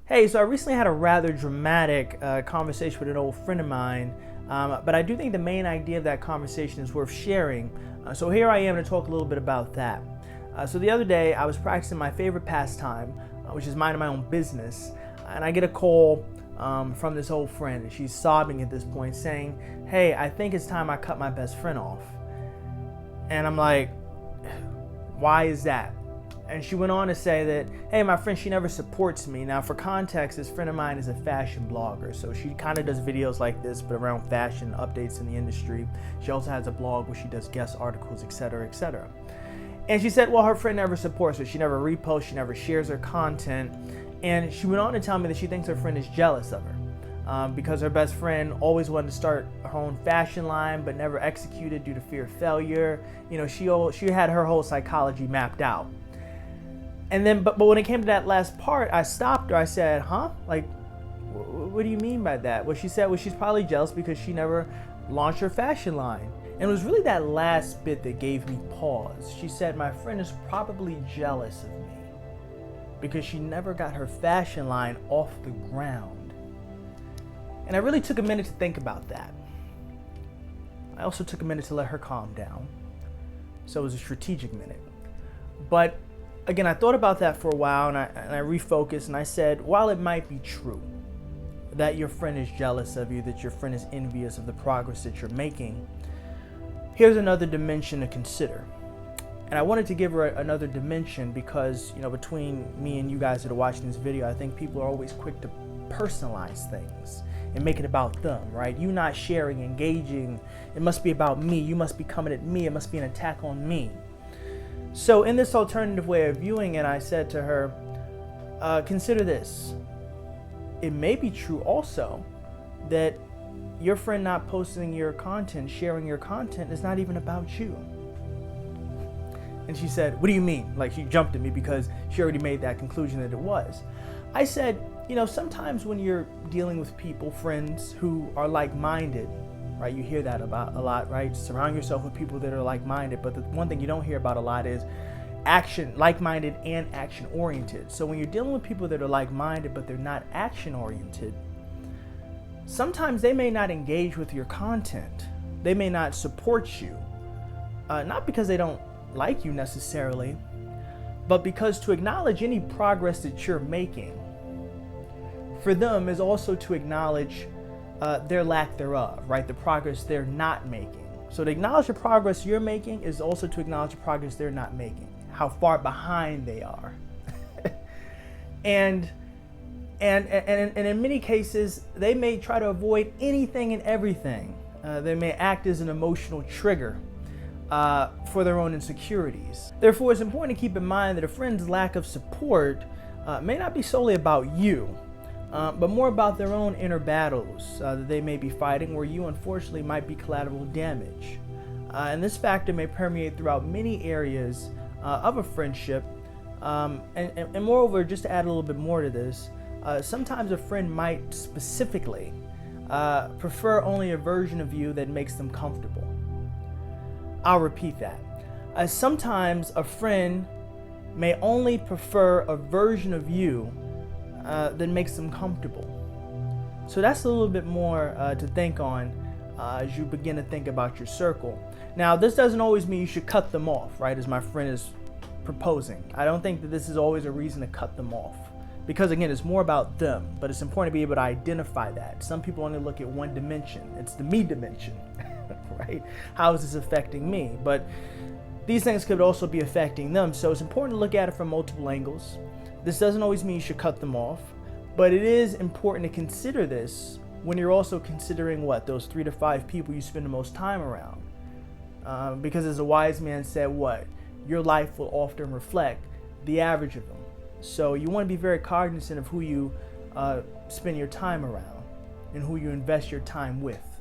Hey, so I recently had a rather dramatic conversation with an old friend of mine, but I do think the main idea of that conversation is worth sharing. So here I am to talk a little bit about that. So the other day, I was practicing my favorite pastime, which is minding my own business, and I get a call from this old friend, and she's sobbing at this point, saying, "Hey, I think it's time I cut my best friend off." And I'm like, "Why is that?" And she went on to say that, "Hey, my friend, she never supports me." Now, for context, this friend of mine is a fashion blogger. So she kind of does videos like this, but around fashion updates in the industry. She also has a blog where she does guest articles, etc., etc. And she said, well, her friend never supports her. She never reposts, she never shares her content. And she went on to tell me that she thinks her friend is jealous of her because her best friend always wanted to start her own fashion line, but never executed due to fear of failure. You know, she had her whole psychology mapped out. And then, but when it came to that last part, I stopped her. I said, huh? Like, what do you mean by that? Well, she said, well, she's probably jealous because she never launched her fashion line. And it was really that last bit that gave me pause. She said, my friend is probably jealous of me because she never got her fashion line off the ground. And I really took a minute to think about that. I also took a minute to let her calm down. So it was a strategic minute. But again, I thought about that for a while, and I refocused, and I said, while it might be true that your friend is jealous of you, that your friend is envious of the progress that you're making, here's another dimension to consider. And I wanted to give her another dimension because, you know, between me and you guys that are watching this video, I think people are always quick to personalize things and make it about them, right? You not sharing, engaging, it must be about me. You must be coming at me. It must be an attack on me. So in this alternative way of viewing it, I said to her, consider this. It may be true also that your friend not posting your content, sharing your content is not even about you. And she said, what do you mean? Like, she jumped at me because she already made that conclusion that it was. I said, you know, sometimes when you're dealing with people, friends who are like-minded, right? You hear that about a lot, right? Surround yourself with people that are like-minded. But the one thing you don't hear about a lot is action, like-minded and action-oriented. So when you're dealing with people that are like-minded, but they're not action-oriented, sometimes they may not engage with your content. They may not support you. Not because they don't like you necessarily, but because to acknowledge any progress that you're making for them is also to acknowledge their lack thereof, right? The progress they're not making. So to acknowledge the progress you're making is also to acknowledge the progress they're not making, how far behind they are. and in many cases, they may try to avoid anything and everything. They may act as an emotional trigger for their own insecurities. Therefore, it's important to keep in mind that a friend's lack of support may not be solely about you, but more about their own inner battles that they may be fighting, where you unfortunately might be collateral damage. And this factor may permeate throughout many areas of a friendship. And moreover, just to add a little bit more to this, sometimes a friend might specifically prefer only a version of you that makes them comfortable. I'll repeat that. Sometimes a friend may only prefer a version of you that makes them comfortable. So that's a little bit more to think on as you begin to think about your circle. Now, this doesn't always mean you should cut them off, right, as my friend is proposing. I don't think that this is always a reason to cut them off because, again, it's more about them, but it's important to be able to identify that. Some people only look at one dimension. It's the me dimension, right? How is this affecting me? But these things could also be affecting them. So it's important to look at it from multiple angles. This doesn't always mean you should cut them off, but it is important to consider this when you're also considering those 3 to 5 people you spend the most time around. Because as a wise man said, your life will often reflect the average of them. So you want to be very cognizant of who you spend your time around and who you invest your time with.